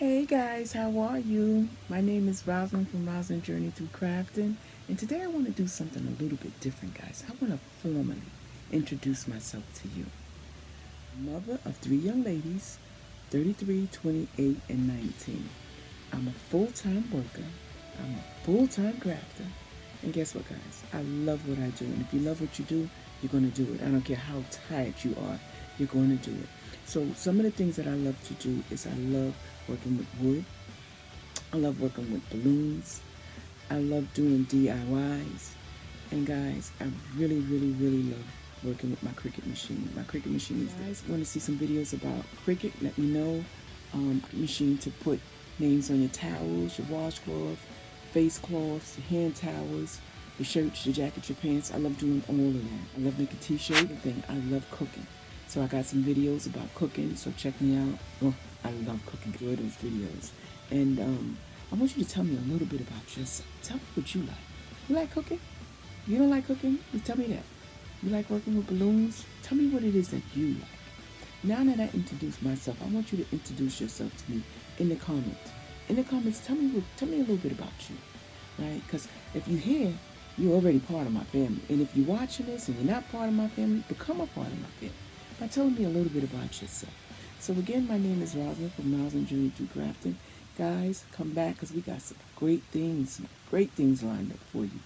Hey guys, how are you? My name is Rosalind from Rosalind Journey Through Crafting, and today I want to do something a little bit different, guys. I want to formally introduce myself to you. Mother of three young ladies, 33, 28, and 19. I'm a full-time worker. I'm a full-time crafter. And guess what, guys? I love what I do. And if you love what you do, you're going to do it. I don't care how tired you are, you're going to do it. So some of the things that I love to do is I love working with wood. I love working with balloons. I love doing DIYs. And guys, I really, really, really love working with my Cricut machine. My Cricut machine is guys want to see some videos about Cricut, let me know. Machine to put names on your towels, your washcloth, face cloths, your hand towels, your shirts, your jackets, your pants. I love doing all of that. I love making t-shirts, everything. I love cooking. So I got some videos about cooking, so check me out. Oh, I love cooking. Enjoy those videos. And I want you to tell me a little bit about yourself. Tell me what you like. You like cooking? You don't like cooking? You tell me that. You like working with balloons? Tell me what it is that you like. Now that I introduced myself, I want you to introduce yourself to me in the comments. In the comments, tell me a little bit about you, right? Because if you're here, you're already part of my family. And if you're watching this and you're not part of my family, become a part of my family by telling me a little bit about yourself. So again, my name is Rosalind from Rosalind Journey Through Crafting. Guys, come back because we got some great things lined up for you.